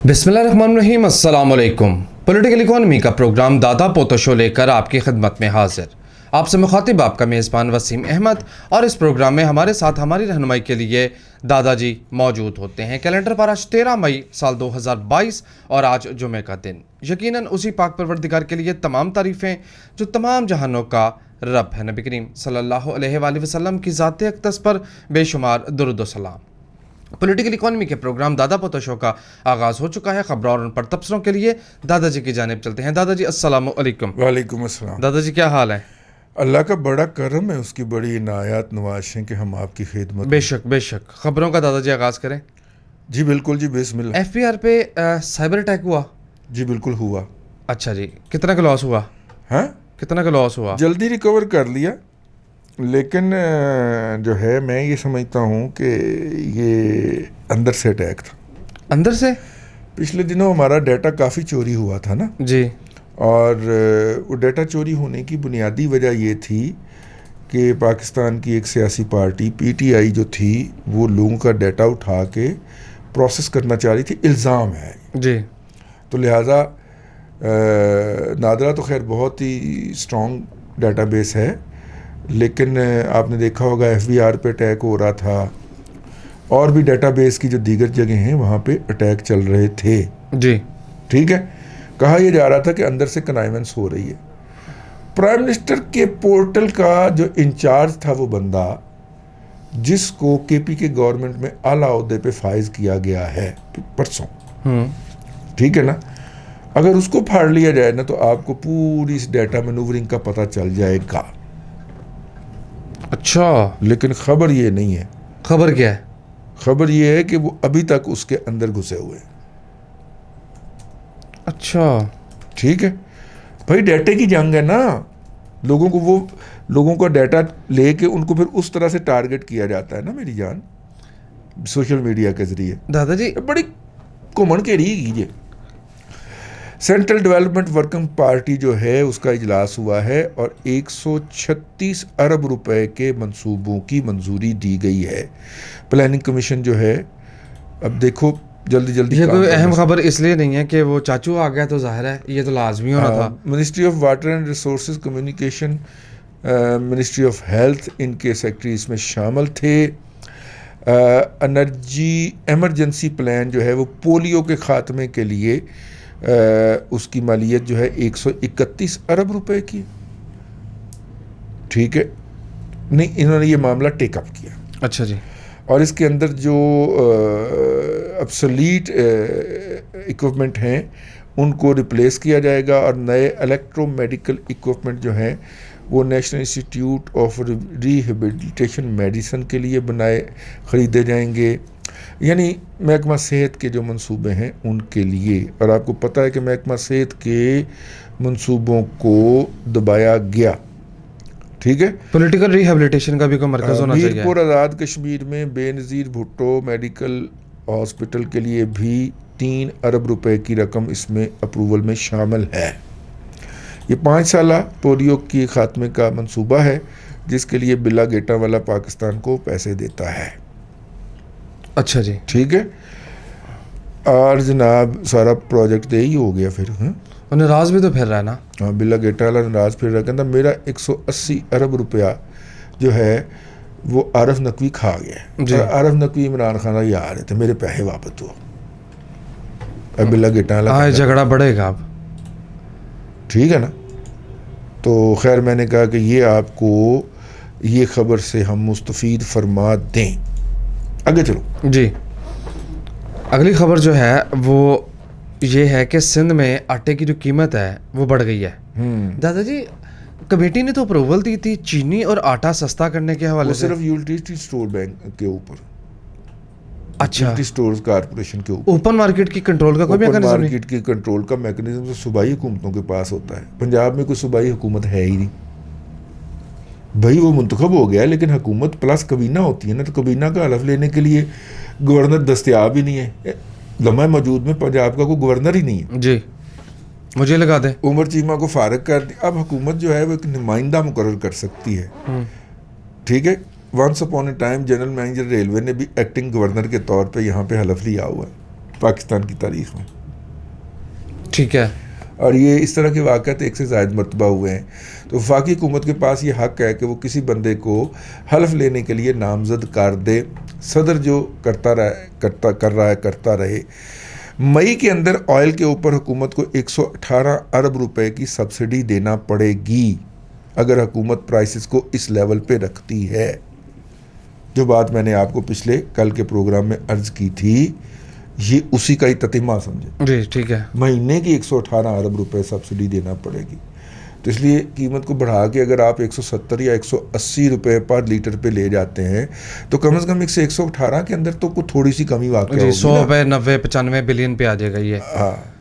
बिस्मिल्लाहिर्रहमानिर्रहीम, अस्सलाम वालेकुम। पॉलिटिकल इकोनॉमी का प्रोग्राम दादा पोतो शो लेकर आपकी खिदमत में हाजिर। आपसे मुखातिब आपका मेज़बान वसीम अहमद, और इस प्रोग्राम में हमारे साथ हमारी रहनुमाई के लिए दादाजी मौजूद होते हैं। कैलेंडर पर आज 13 मई साल 2022 और आज जुमे का दिन। यकीनन उसी पाक परवरदिगार के लिए तमाम तारीफ़ें जो तमाम जहानों का रब है। नबी करीम सल्लल्लाहु अलैहि वसल्लम की ज़ात अक़दस पर बेशुमार दुरूद व सलाम। पॉलिटिकल इकोनॉमी के प्रोग्राम दादा पोतो शो का आगाज़ हो चुका है। खबरों और उन पर तबसरों के लिए दादाजी की जानिब चलते हैं। दादाजी अस्सलाम वालेकुम। वालेकुम अस्सलाम। दादाजी क्या हाल है? अल्लाह का बड़ा करम है, उसकी बड़ी इनायत नवाज़ें कि हम आपकी खिदमत। बेशक बेशक। खबरों का दादाजी आगाज़ करें। जी बिल्कुल जी, बिस्मिल्लाह। FBR पे साइबर अटैक हुआ? जी बिल्कुल हुआ। अच्छा जी, कितना का लॉस हुआ? हाँ, कितना का लॉस हुआ? जल्दी रिकवर कर लिया, लेकिन जो है मैं ये समझता हूँ कि ये अंदर से अटैक था। अंदर से? पिछले दिनों हमारा डाटा काफ़ी चोरी हुआ था ना जी। और वो डाटा चोरी होने की बुनियादी वजह ये थी कि पाकिस्तान की एक सियासी पार्टी PTI जो थी वो लोगों का डाटा उठा के प्रोसेस करना चाह रही थी, इल्ज़ाम है जी। तो लिहाजा नादरा तो खैर बहुत ही स्ट्रॉन्ग डाटाबेस है, लेकिन आपने देखा होगा FBR पे अटैक हो रहा था और भी डाटाबेस की जो दीगर जगह हैं वहाँ पे अटैक चल रहे थे। जी ठीक है, कहा यह जा रहा था कि अंदर से कनाइवेंस हो रही है। प्राइम मिनिस्टर के पोर्टल का जो इंचार्ज था वो बंदा जिसको KP के गवर्नमेंट में आला ओहदे पे फाइज किया गया है परसों, ठीक है ना, अगर उसको फाड़ लिया जाए ना तो आपको पूरी इस डाटा मैनूवरिंग का पता चल जाएगा। अच्छा, लेकिन खबर ये नहीं है। खबर क्या है? खबर ये है कि वो अभी तक उसके अंदर घुसे हुए हैं। अच्छा ठीक है भाई, डाटे की जंग है ना, लोगों का डाटा लेके उनको फिर उस तरह से टारगेट किया जाता है ना मेरी जान, सोशल मीडिया के जरिए। दादाजी बड़ी घुमन के रही कीजिए। सेंट्रल डेवलपमेंट वर्किंग पार्टी जो है उसका इजलास हुआ है और 136 अरब रुपए के मंसूबों की मंजूरी दी गई है। प्लानिंग कमीशन जो है, अब देखो जल्दी जल्दी ये कोई अहम खबर इसलिए नहीं है कि वो चाचू आ गया तो जाहिर है ये तो लाजमी होना था। Ministry of water and resources communication, ministry of health, इनके सेक्रेटरी इसमें शामिल थे। एनर्जी एमरजेंसी प्लान जो है वो पोलियो के खात्मे के लिए उसकी मालियत जो है 131 अरब रुपए की। ठीक है, नहीं इन्होंने ये मामला टेकअप किया। अच्छा जी। और इसके अंदर जो obsolete इक्विपमेंट हैं उनको रिप्लेस किया जाएगा और नए इलेक्ट्रोमेडिकल इक्विपमेंट जो हैं वो national institute of rehabilitation medicine के लिए ख़रीदे जाएंगे, यानी महकमा सेहत के जो मंसूबे हैं उनके लिए। और आपको पता है कि महकमा सेहत के मंसूबों को दबाया गया। ठीक है, पॉलिटिकल रिहेबिलिटेशन का भी कोई मरकज़ होना चाहिए। मीरपुर आज़ाद कश्मीर में बेनज़ीर भुट्टो मेडिकल हॉस्पिटल के लिए भी 3 अरब रुपए की रकम इसमें अप्रूवल में शामिल है। ये 5 साला पोलियो की खात्मे का मंसूबा है जिसके लिए बिला गेटा वाला पाकिस्तान को पैसे देता है। अच्छा जी। ठीक है, और जनाब सारा प्रोजेक्ट यही हो गया फिर। नाराज भी तो फिर रहा है ना। हाँ, बिला गेटा वाला नाराज फिर रहा, कहता मेरा 180 अरब रुपया जो है वो आरिफ नकवी खा गया। और आरिफ नकवी इमरान खान यार है तो मेरे पैसे वापस दो। अब बिला गेटा वाला झगड़ा बढ़ेगा अब। ठीक है ना, तो खैर मैंने कहा कि ये आपको ये खबर से हम मुस्तफ़ीद फरमा दें। आगे चलो जी। अगली खबर जो है वो ये है कि सिंध में आटे की जो कीमत है वो बढ़ गई है। दादाजी कमेटी ने तो अप्रूवल दी थी चीनी और आटा सस्ता करने के हवाले से। सिर्फ यूटिलिटी स्टोर बैंक के ऊपर। अच्छा, स्टोर्स कारपोरेशन के ऊपर। ओपन मार्केट की कंट्रोल का कोई मैकेनिज्म नहीं? मार्केट की कंट्रोल का मैकेनिज्म तो सूबाई हुकूमतों के पास होता है। पंजाब में कोई सूबाई हुकूमत है ही नहीं भाई, वो मुंतखब हो गया, लेकिन हुकूमत प्लस कबीना होती है ना, तो कबीना का हलफ लेने के लिए गवर्नर दस्तयाब ही नहीं है। लम्हा मौजूद में पंजाब का कोई गवर्नर ही नहीं है जी। मुझे लगा दे उमर चीमा को फारग कर दिया। अब हुकूमत जो है वो एक नुमाइंदा मुकर्रर कर सकती है। ठीक है, once upon a time general manager railway ने भी एक्टिंग गवर्नर के तौर पे यहाँ पे हलफ लिया हुआ है। पाकिस्तान की तारीख में। ठीक है। और ये इस तरह के वाक़यात एक से ज़ायद मरतबा हुए हैं। तो वफाकी हुकूमत के पास ये हक़ है कि वो किसी बंदे को हल्फ लेने के लिए नामज़द कर दे। सदर जो करता रहे। मई के अंदर ऑयल के ऊपर हुकूमत को 118 अरब रुपए की सब्सिडी देना पड़ेगी अगर हुकूमत प्राइसेस को इस लेवल पे रखती है। जो बात मैंने आपको पिछले कल के प्रोग्राम में अर्ज़ की थी, ये उसी का ही ततीमा समझे। जी ठीक है। महीने की 118 अरब रुपए सब्सिडी देना पड़ेगी। तो इसलिए कीमत को बढ़ा के अगर आप 170 या 180 रुपए पर लीटर पे ले जाते हैं तो कम से कम 118 के अंदर तो कुछ थोड़ी सी कमी वाक़ई होगी। 100 पे 90-95 बिलियन पे आ जाएगा ये। हाँ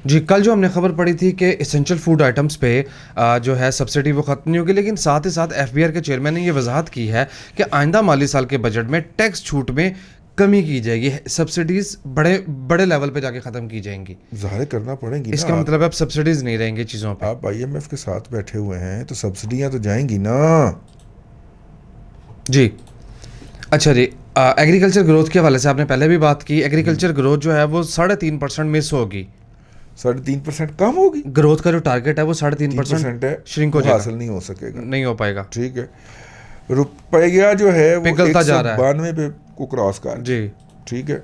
जी, कल जो हमने खबर पढ़ी थी कि एसेंशियल फूड आइटम्स पे जो है सब्सिडी वो ख़त्म नहीं होगी, लेकिन साथ ही साथ एफबीआर के चेयरमैन ने ये वजाहत की है कि आइंदा माली साल के बजट में टैक्स छूट में कमी की जाएगी, सब्सिडीज़ बड़े लेवल पे जाके ख़त्म की जाएंगी। ज़ाहिर करना पड़ेंगी इसका ना। मतलब अब सब्सिडीज़ नहीं रहेंगी चीज़ों पे। आप IMF के साथ बैठे हुए हैं तो सब्सिडियाँ तो जाएंगी ना। जी अच्छा जी, एग्रीकल्चर ग्रोथ के हवाले से आपने पहले भी बात की। एग्रीकल्चर ग्रोथ जो है वो 3.5% मिस होगी। 3.5% कम होगी। ग्रोथ का जो टारगेट है वो 3.5% है, श्रिंक हो वो जाएगा, हासिल नहीं हो सकेगा, नहीं हो पाएगा। ठीक है। रुपया जो है वो पिघलता जा रहा है। 192 पे को क्रॉस कर, जी ठीक है।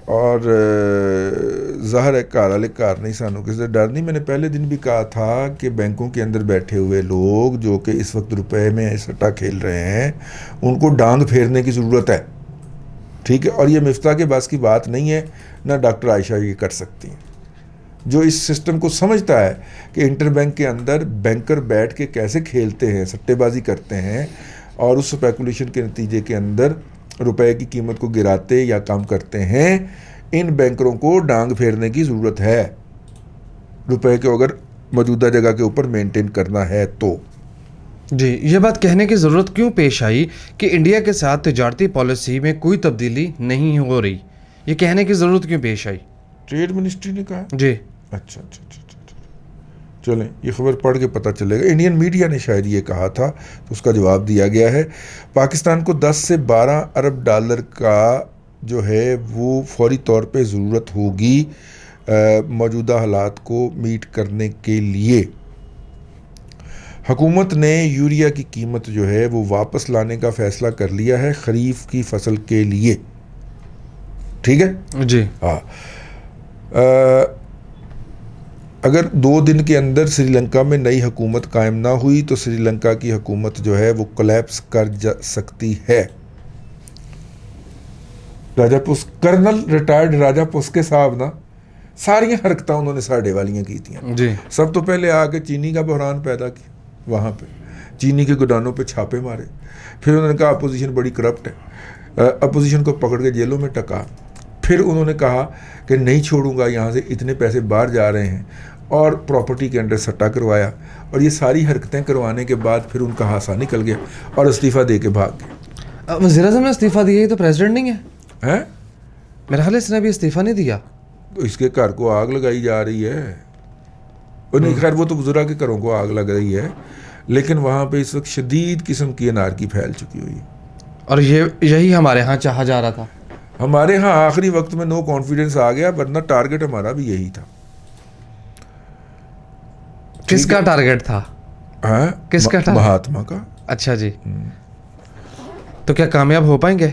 और ज़ाहिर है घर वाले घर नहीं, सानू किसी से डर नहीं। मैंने पहले दिन भी कहा था कि बैंकों के अंदर बैठे हुए लोग जो कि इस वक्त रुपए में सट्टा खेल रहे हैं, उनको डांग फेरने की ज़रूरत है, ठीक है। और ये मिफ्ता के बस की बात नहीं है, ना डॉक्टर आयशा ये कर सकती हैं। जो इस सिस्टम को समझता है कि इंटरबैंक के अंदर बैंकर बैठ के कैसे खेलते हैं, सट्टेबाजी करते हैं और उस स्पेकुलेशन के नतीजे के अंदर रुपए की कीमत को गिराते या कम करते हैं, इन बैंकरों को डांग फेरने की ज़रूरत है रुपए को अगर मौजूदा जगह के ऊपर मेंटेन करना है तो। जी, ये बात कहने की ज़रूरत क्यों पेश आई कि इंडिया के साथ तिजारती पॉलिसी में कोई तब्दीली नहीं हो रही, ये कहने की ज़रूरत क्यों पेश आई? ट्रेड मिनिस्ट्री ने कहा। जी अच्छा, चलें ये खबर पढ़ के पता चलेगा। इंडियन मीडिया ने शायद ये कहा था तो उसका जवाब दिया गया है। पाकिस्तान को 10 से 12 अरब डॉलर का जो है वो फौरी तौर पे ज़रूरत होगी मौजूदा हालात को मीट करने के लिए। हुकूमत ने यूरिया की कीमत जो है वो वापस लाने का फ़ैसला कर लिया है खरीफ की फसल के लिए, ठीक है जी। हाँ, अगर 2 दिन के अंदर श्रीलंका में नई हुकूमत कायम ना हुई तो श्रीलंका की हुकूमत जो है वो कोलैप्स कर जा सकती है। कर्नल रिटायर्ड राजा पुस्के साहब ना सारियां हरकतां उन्होंने साढ़े वालियां की थी जी। सब तो पहले आके चीनी का बहरान पैदा किया, वहाँ पे चीनी के गोदानों पे छापे मारे। फिर उन्होंने कहा अपोजिशन बड़ी करप्ट है, अपोजिशन को पकड़ के जेलों में टका। फिर उन्होंने कहा कि नहीं छोड़ूंगा, यहाँ से इतने पैसे बाहर जा रहे हैं, और प्रॉपर्टी के अंदर सट्टा करवाया। और ये सारी हरकतें करवाने के बाद फिर उनका हासा निकल गया और इस्तीफ़ा दे के भाग गए। वज़ीर-ए-आज़म ने इस्तीफ़ा दिया, ये तो प्रेसिडेंट नहीं है। हैं? मेरा ख्याल है इसने अभी इस्तीफ़ा नहीं दिया। तो इसके घर को आग लगाई जा रही है। और नहीं, खैर वो तो बुजुर्ग के घरों को आग लग रही है, लेकिन वहाँ पे इस वक्त शदीद किस्म की अनारकी फैल चुकी हुई है। और यही हमारे यहाँ चाहा जा रहा था। हमारे यहाँ आखिरी वक्त में नो कॉन्फिडेंस आ गया, वरना टारगेट हमारा भी यही था। किसका टारगेट था? हाँ, किसका टारगेट? महात्मा का। अच्छा जी। तो क्या कामयाब हो पाएंगे?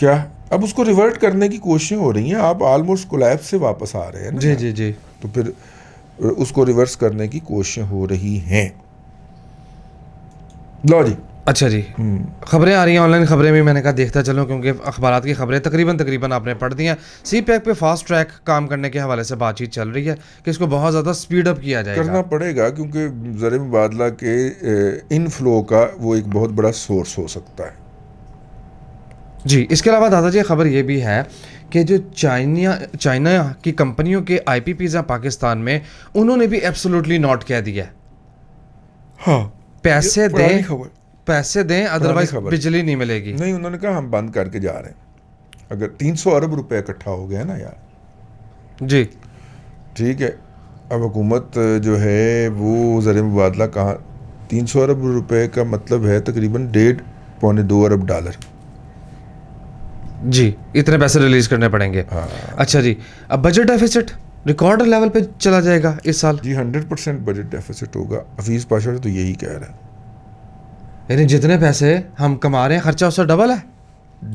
क्या अब उसको रिवर्ट करने की कोशिशें हो रही हैं। आप ऑलमोस्ट कोलैप्स से वापस आ रहे हैं ना। जी जी जी। तो फिर उसको रिवर्स करने की कोशिशें हो रही हैं। लो जी। अच्छा जी, खबरें आ रही हैं, ऑनलाइन खबरें भी मैंने कहा देखता चलूं, क्योंकि अखबारात की खबरें तकरीबन आपने पढ़ दी हैं। CPEC पे फास्ट ट्रैक काम करने के हवाले से बातचीत चल रही है कि इसको बहुत ज़्यादा स्पीड अप किया जाएगा। करना पड़ेगा, क्योंकि ज़र मुबादला के इनफ्लो का वो एक बहुत बड़ा सोर्स हो सकता है। जी, इसके अलावा दादाजी खबर ये भी है कि जो चाइना की कंपनियों के IPPs हैं पाकिस्तान में, उन्होंने भी एब्सोल्युटली नॉट कह दिया। हाँ, पैसे दें अदरवाइज बिजली नहीं मिलेगी। नहीं, उन्होंने कहा हम बंद करके जा रहे हैं। अगर 300 अरब रुपए इकट्ठा हो गया ना यार, जी ठीक है। अब हुकूमत जो है वो ज़र मुबादला कहाँ, 300 अरब रुपए का मतलब है तकरीबन 1.5-2 अरब डॉलर। जी, इतने पैसे रिलीज करने पड़ेंगे। हाँ अच्छा जी, अब बजट डेफिसिट रिकॉर्ड लेवल पे चला जाएगा इस साल, जी, 100% बजट डेफिसिट होगा। हफीज़ पाशा तो यही कह रहा है। यानी जितने पैसे हम कमा रहे हैं खर्चा उससे डबल है।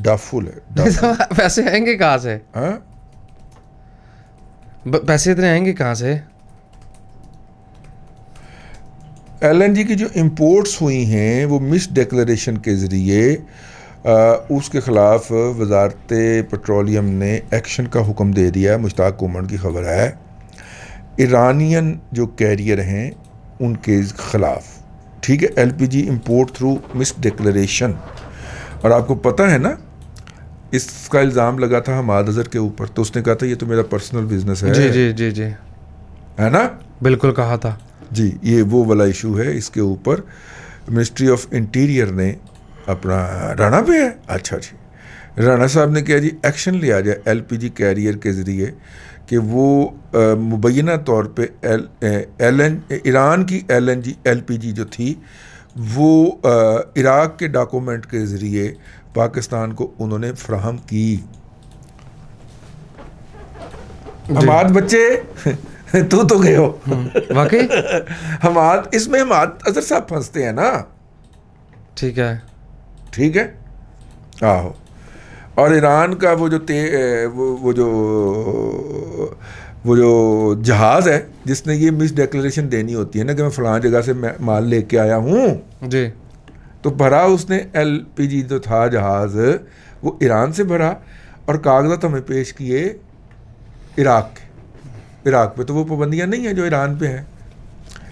डाफुल है, डाफुल। पैसे आएंगे कहाँ से? हाँ, पैसे इतने आएंगे कहाँ से? LNG की जो इंपोर्ट्स हुई हैं वो मिस डिक्लेरेशन के ज़रिए उसके ख़िलाफ़ वजारत पेट्रोलियम ने एक्शन का हुक्म दे दिया। मुश्ताक उमर की खबर है, ईरानियन जो कैरियर हैं उनके ख़िलाफ़, ठीक है, LPG import through miss declaration. और आपको पता है ना, इसका इल्ज़ाम लगा था हमाद अज़हर के ऊपर, तो उसने कहा था ये तो मेरा पर्सनल बिजनेस है। जी जी जी जी, है ना, बिल्कुल कहा था जी। ये वो वाला इशू है, इसके ऊपर मिनिस्ट्री ऑफ इंटीरियर ने अपना, राणा पे है, अच्छा जी, राणा साहब ने कहा जी एक्शन लिया जाए LPG कैरियर के ज़रिए कि वो मुबैना तौर पे ईरान की LPG जो थी वो इराक के डॉक्यूमेंट के ज़रिए पाकिस्तान को उन्होंने फ्राहम की। हमाद बच्चे तू तो गए हो वाकई। हमाद, इसमें हमाद अज़हर साहब फंसते हैं ना, ठीक है, ठीक है, आहो। और ईरान का वो जो वो जो जहाज़ है जिसने ये मिस डिक्लेरेशन देनी होती है ना कि मैं फ़लाँ जगह से माल लेके आया हूँ, जी, तो भरा उसने LPG जो था जहाज़ वो ईरान से भरा और कागज़ात हमें पेश किए इराक पे। तो वो पाबंदियाँ नहीं हैं जो ईरान पे हैं।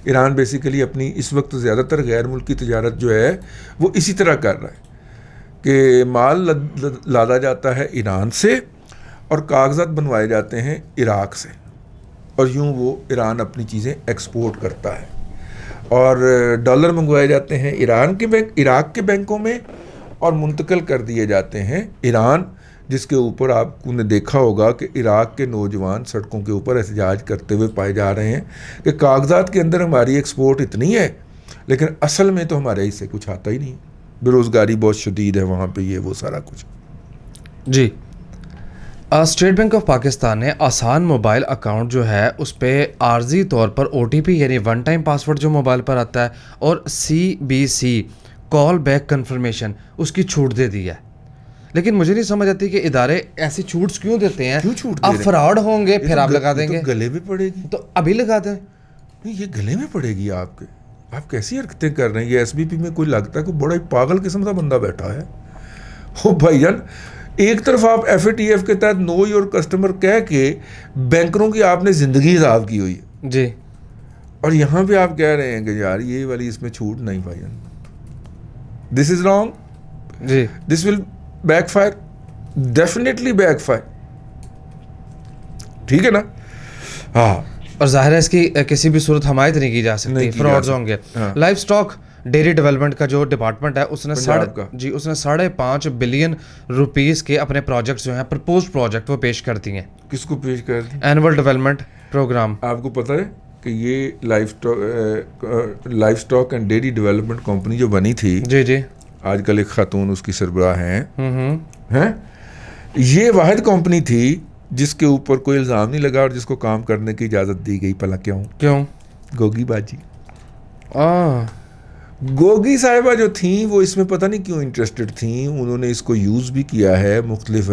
ईरान बेसिकली अपनी इस वक्त ज़्यादातर गैर मुल्की तजारत जो है वो इसी तरह कर रहा है कि माल लादा जाता है ईरान से और कागज़ात बनवाए जाते हैं इराक से, और यूँ वो ईरान अपनी चीज़ें एक्सपोर्ट करता है। और डॉलर मंगवाए जाते हैं इराक के बैंकों में और मुंतकिल कर दिए जाते हैं ईरान, जिसके ऊपर आपने देखा होगा कि इराक के नौजवान सड़कों के ऊपर एहतजाज करते हुए पाए जा रहे हैं कि कागजात के अंदर हमारी एक्सपोर्ट इतनी है लेकिन असल में तो हमारे हिस्से कुछ आता ही नहीं, बेरोज़गारी बहुत शदीद है वहाँ पे, ये वो सारा कुछ। जी, स्टेट बैंक ऑफ पाकिस्तान ने आसान मोबाइल अकाउंट जो है उस पर आर्जी तौर पर OTP यानी वन टाइम पासवर्ड जो मोबाइल पर आता है और CBC कॉल बैक कन्फर्मेशन उसकी छूट दे दी है। लेकिन मुझे नहीं समझ आती कि इदारे ऐसी छूट्स क्यों देते हैं। क्यों छूट अब फ्रॉड होंगे फिर आप लगा देंगे, तो गले में पड़ेगी, तो अभी लगा दें। नहीं, ये गले में पड़ेगी आपके। आप कैसी हरकतें कर रहे हैं। ये SBP में कोई लगता है कोई बड़ा ही पागल किस्म का बंदा बैठा है। हो भाईजान, एक तरफ आप FATF के तहत नो योर कस्टमर कह के बैंकरों की आपने ज़िंदगी हिसाब की हुई है जी, और यहाँ पे आप कह रहे हैं कि यार ये वाली इसमें छूट नहीं भाईजान, दिस इज़ रॉन्ग, जी, this will backfire, definitely backfire, ठीक है ना। हाँ, और जाहिर है इसकी किसी भी सूरत हमायत नहीं की जा सकती, फ्रॉड्स होंगे। लाइफ स्टॉक डेयरी डेवलपमेंट का जो डिपार्टमेंट है उसने उसने 5.5 बिलियन रुपीस के अपने प्रोजेक्ट्स जो हैं प्रपोज प्रोजेक्ट वो पेश कर दिए हैं। किसको पेश कर दिए? Annual development program. आपको पता है कि ये life stock and dairy development company जो बनी थी, जी जी, आजकल एक खातून उसकी सरबराह हैं, ये वाहिद कंपनी थी जिसके ऊपर कोई इल्ज़ाम नहीं लगा और जिसको काम करने की इजाज़त दी गई। भला क्यों? गोगी बाजी। गोगी साहिबा जो थी वो इसमें पता नहीं क्यों इंटरेस्टेड थी, उन्होंने इसको यूज़ भी किया है मुख्तलिफ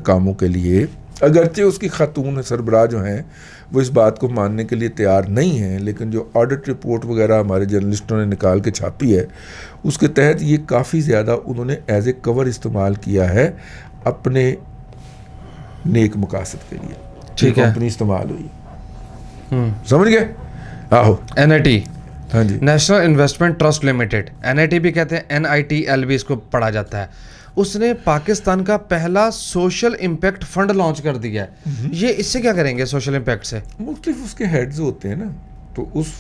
कामों के लिए, अगरचे उसकी खातून सरबराह जो हैं वो इस बात को मानने के लिए तैयार नहीं हैं, लेकिन जो ऑडिट रिपोर्ट वगैरह हमारे जर्नलिस्टों ने निकाल के छापी है उसके तहत ये काफ़ी ज़्यादा उन्होंने एज ए कवर इस्तेमाल किया है अपने नेक मकासद के लिए। ठीक है, कंपनी इस्तेमाल हुई, समझ गए? आहो, NIT, हाँ जी, national investment trust limited, NIT भी कहते हैं, NITL भी इसको पढ़ा जाता है, उसने पाकिस्तान का पहला सोशल इम्पैक्ट फंड लॉन्च कर दिया है। ये इससे क्या करेंगे सोशल इम्पैक्ट से? मुख्तलिफ उसके हेड्स होते हैं ना, तो उस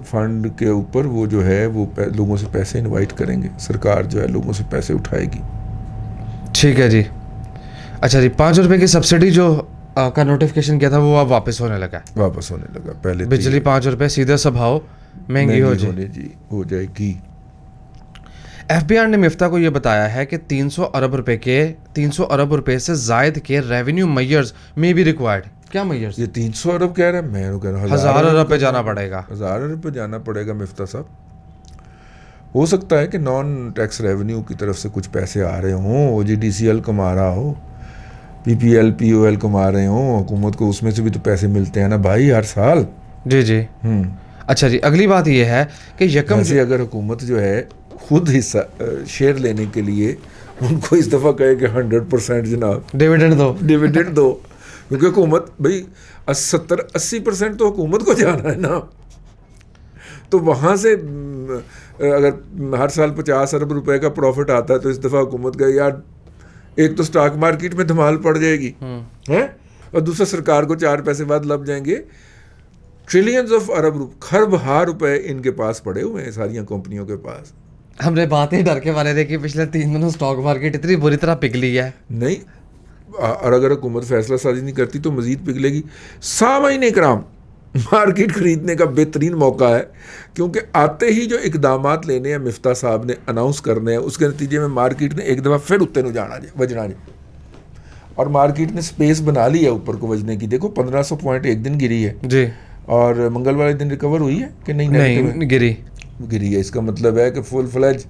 फंड के ऊपर वो जो है वो लोगों से पैसे इनवाइट करेंगे, सरकार जो है लोगों से पैसे उठाएगी। ठीक है जी। अच्छा जी, 5 रुपए की सब्सिडी जो का नोटिफिकेशन किया था वो अब वापस होने लगा है। वापस होने लगा। पहले बिजली 5 रुपए सीधे स्वभाव महंगी हो जाएगी। एफबीआर ने मिफ्ता को ये बताया है कि 300 अरब रुपए से जायद के रेवेन्यू मेजर्स में भी रिक्वायर्ड। क्या मेजर्स? ये 300 अरब कह रहा है, मैं कह रहा हूँ 1000 अरब पे जाना पड़ेगा। 1000 अरब पे जाना पड़ेगा मिफ्ता साहब। हो सकता है कि नॉन टैक्स रेवेन्यू की तरफ से कुछ पैसे आ रहे हों, OGDCL कमा रहा हो, PPL POL कमा रहे हों, हुकूमत को उसमें से भी तो पैसे मिलते हैं ना भाई हर साल। जी जी। अच्छा जी, अगली बात ये है कि यकम जैसे अगर हुकूमत जो है खुद हिस्सा शेयर लेने के लिए उनको इस दफ़ा कहे कि 100% जनाब डिविडेंड दो, क्योंकि हुकूमत भाई 70-80% तो हुकूमत को जाना है ना। तो वहाँ से अगर हर साल 50 अरब रुपए का प्रॉफिट आता है तो इस दफ़ा हुकूमत का यार एक तो स्टॉक मार्केट में धमाल पड़ जाएगी है, और दूसरा सरकार को 4 पैसे बाद लग जाएंगे। ट्रिलियंस ऑफ खरब रुपए इनके पास पड़े हुए हैं सारी कंपनियों के पास। हमने बात ही डर के वाले थे कि पिछले 3 दिनों स्टॉक मार्केट इतनी बुरी तरह पिघली है। नहीं, और अगर हुकूमत फैसला साजी नहीं करती तो मजीद पिघलेगी। सामाईन इकराम, मार्केट खरीदने का बेहतरीन मौका है, क्योंकि आते ही जो इकदामात लेने हैं मिफ्ता साहब ने, अनाउंस करने हैं, उसके नतीजे में मार्केट ने एक दफ़ा फिर उत्ते नु जाना वजना जे, और मार्केट ने स्पेस बना ली है ऊपर को वजने की। देखो 1500 पॉइंट एक दिन गिरी है जी, और मंगलवार वाले दिन रिकवर हुई है कि नहीं गिरी है। इसका मतलब है कि फुल फ्लैज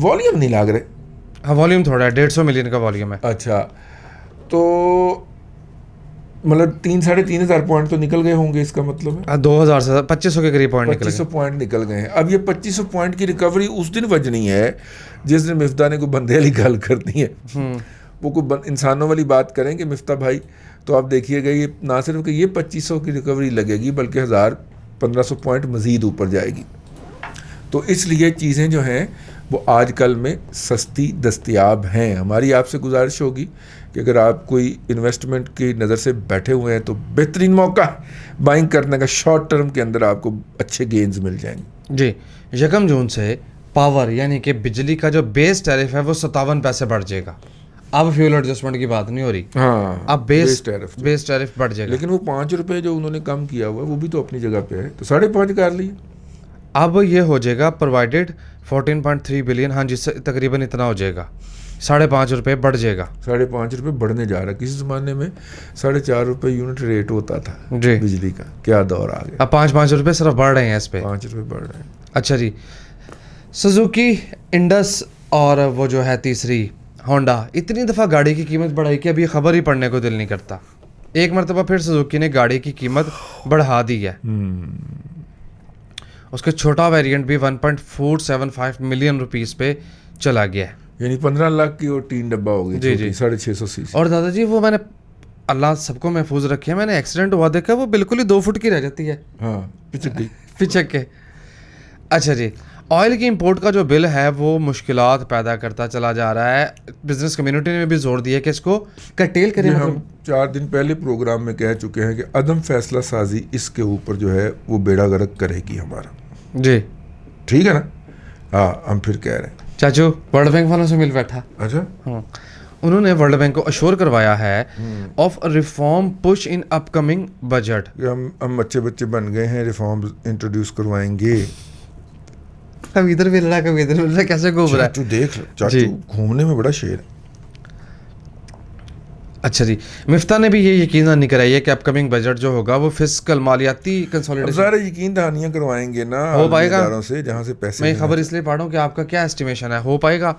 वॉल्यूम नहीं लाग रहे। हाँ, वॉल्यूम थोड़ा है, 150 मिलियन का वॉल्यूम है। अच्छा, तो मतलब 3-3.5 हज़ार पॉइंट तो निकल गए होंगे, इसका मतलब है 2000 से 2500 के करीब पॉइंट 2500 पॉइंट निकल गए हैं। अब ये 2500 पॉइंट की रिकवरी उस दिन वजनी है जिस दिन मिफ्ता ने कोई बंदे वाली गल कर दी है। वो कोई इंसानों वाली बात करेंगे मिफ्ता भाई, तो आप देखिएगा ये ना सिर्फ कि ये 2500 की रिकवरी लगेगी बल्कि 1000-1500 पॉइंट मज़ीद ऊपर जाएगी। तो इसलिए चीज़ें जो हैं वो आजकल में सस्ती दस्तयाब हैं। हमारी आपसे गुजारिश होगी कि अगर आप कोई इन्वेस्टमेंट की नज़र से बैठे हुए हैं तो बेहतरीन मौका है बाइंग करने का। शॉर्ट टर्म के अंदर आपको अच्छे गेन्स मिल जाएंगे। जी, 1 जून से पावर यानी कि बिजली का जो बेस टैरिफ है वो 57 पैसे बढ़ जाएगा। अब फ्यूल एडजस्टमेंट की बात नहीं हो रही। हाँ, अब बेस टैरिफ बढ़ जाएगा। लेकिन वो 5 रुपये जो उन्होंने कम किया हुआ है वो भी तो अपनी जगह पे है, तो 5.5 कर लिए। अब ये हो जाएगा प्रोवाइडेड 14.3 बिलियन। हाँ जी, तकरीबन इतना हो जाएगा, 5.5 रुपये बढ़ जाएगा। 5.5 रुपये बढ़ने जा रहा है। किसी ज़माने में 4.5 रुपये यूनिट रेट होता था जी बिजली का। क्या दौर आ गया। अब 5 रुपये सिर्फ बढ़ रहे हैं इस पे, 5 रुपये बढ़ रहे हैं। अच्छा जी, सुजुकी इंडस और वो जो है तीसरी होंडा, इतनी दफ़ा गाड़ी की कीमत बढ़ाई कि अभी खबर ही पढ़ने को दिल नहीं करता। एक मरतबा फिर सुजुकी ने गाड़ी की कीमत बढ़ा दी है। उसका छोटा वेरिएंट भी 1.475 मिलियन रुपीस पे चला गया है, यानी 15 लाख की और 3 डब्बा हो गई। जी जी, 650 सीसी। और दादाजी वो मैंने, अल्लाह सबको महफूज रखे, मैंने एक्सीडेंट हुआ देखा, वो बिल्कुल ही 2 फुट की रह जाती है। हाँ, पिचक के। अच्छा जी, ऑयल की इंपोर्ट का जो बिल है वो मुश्किलात पैदा करता चला जा रहा है। बिजनेस कम्युनिटी ने भी जोर दिया कि इसको कटेल करें। हम 4 दिन पहले प्रोग्राम में कह चुके हैं कि अदम फैसला साजी इसके ऊपर जो है वो बेड़ा गर्क करेगी हमारा। जी ठीक है ना। हाँ, हम फिर कह रहे हैं चाचू वर्ल्ड बैंक वालों से मिल बैठा। अच्छा, हाँ, उन्होंने वर्ल्ड बैंक को अश्योर करवाया है of reform push in upcoming budget. हम अच्छे बच्चे बन गए हैं, रिफॉर्म इंट्रोड्यूस करवाएंगे। कभी इधर मिल रहा है, कभी इधर मिल रहा है, कैसे घूम रहा है। चाचू देख लो, चाचू घूमने में बड़ा शेर है। अच्छा जी, मिफ्ता ने भी ये यकीन नहीं कराई है कि अपकमिंग बजट जो होगा वो फिस्कल मालियाती कंसोलिडेशन। सारे यकीन दहानियां करवाएंगे ना हो पाएगा से जहां से पैसे। मैं खबर इसलिए पढ़ रहा हूं कि आपका क्या एस्टिमेशन है, हो पाएगा?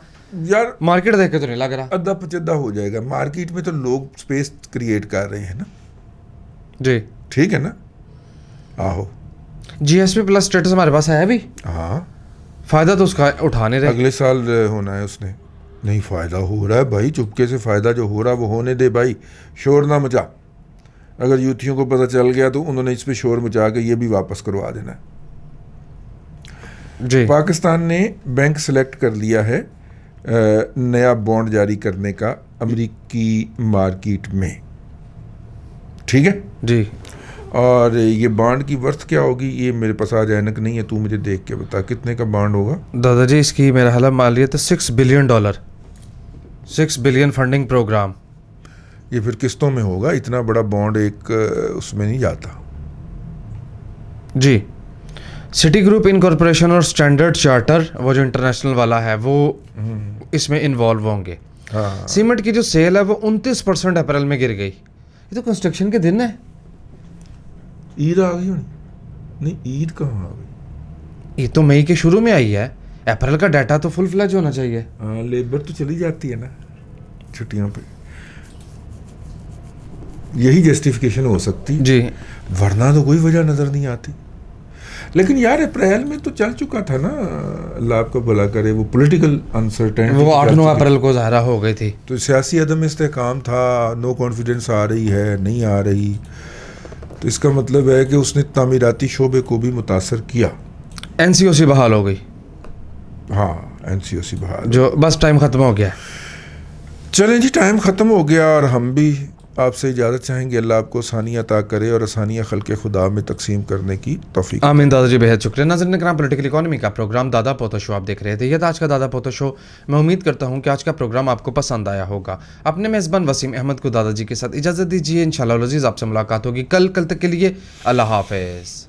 यार मार्केट देख के तो नहीं लग रहा। अद्धा पचद्दा हो जाएगा। मार्केट में तो लोग स्पेस क्रिएट कर रहे हैं ना जी, ठीक है ना। आहो, GSP प्लस स्टेटस हमारे पास है अभी। हाँ, फायदा तो उसका उठाने रहे। अगले साल होना है उसने। नहीं, फ़ायदा हो रहा है भाई, चुपके से फ़ायदा जो हो रहा है वो होने दे भाई, शोर ना मचा। अगर यूथियों को पता चल गया तो उन्होंने इस पे शोर मचा के ये भी वापस करवा देना है जी। पाकिस्तान ने बैंक सेलेक्ट कर लिया है नया बॉन्ड जारी करने का अमेरिकी मार्केट में, ठीक है जी। और ये बॉन्ड की वर्थ क्या होगी ये मेरे पास आज ऐनक नहीं है, तू मुझे देख के बता कितने का बॉन्ड होगा। दादाजी इसकी मेरा हाल मालियत है $6 बिलियन, 6 बिलियन फंडिंग प्रोग्राम। ये फिर किस्तों में होगा, इतना बड़ा बॉन्ड एक उसमें नहीं जाता। जी, सिटी ग्रुप इनकॉर्पोरेशन और स्टैंडर्ड चार्टर वो जो इंटरनेशनल वाला है वो इसमें इन्वॉल्व होंगे। हाँ, सीमेंट की जो सेल है वो 29% अप्रैल में गिर गई। ये तो कंस्ट्रक्शन के दिन है। ईद आ गई होनी? नहीं, ईद कहाँ आ गई? ये तो मई के शुरू में आई है, अप्रैल का डाटा तो फुल फ्लैज होना चाहिए। हाँ, लेबर तो चली जाती है ना छुट्टियों पे, यही जस्टिफिकेशन हो सकती जी, वरना तो कोई वजह नज़र नहीं आती। लेकिन यार अप्रैल में तो चल चुका था ना, अल्लाह आपको भला करे, वो पॉलिटिकल अनसर्टेनिटी वो 8-9 अप्रैल को ज़ाहिरा हो गई थी। तो सियासी अदम इस्तेहकाम था, नो कॉन्फिडेंस आ रही है, नहीं आ रही, तो इसका मतलब है कि उसने तामीराती शोबे को भी मुतासर किया। एनसीओसी बहाल हो गई, हाँ, एनसीओसी बहाल। जो बस टाइम ख़त्म हो गया। चलें जी, टाइम ख़त्म हो गया और हम भी आपसे इजाज़त चाहेंगे। अल्लाह आपको आसानियाँ अता करे और आसानियाँ खल्क़े खुदा में तकसीम करने की तौफीक। आमीन दादाजी, बेहद शुक्रिया। नाज़रीन इकराम, पॉलिटिकल इकोनॉमी का प्रोग्राम दादा पोता शो आप देख रहे थे। यह था आज का दादा पोता शो। मैं उम्मीद करता हूँ कि आज का प्रोग्राम आपको पसंद आया होगा। अपने मेज़बान वसीम अहमद को दादाजी के साथ इजाज़त दीजिए। इंशाअल्लाह अज़ीज़ आपसे मुलाकात होगी कल तक के लिए अल्लाह हाफ़िज़।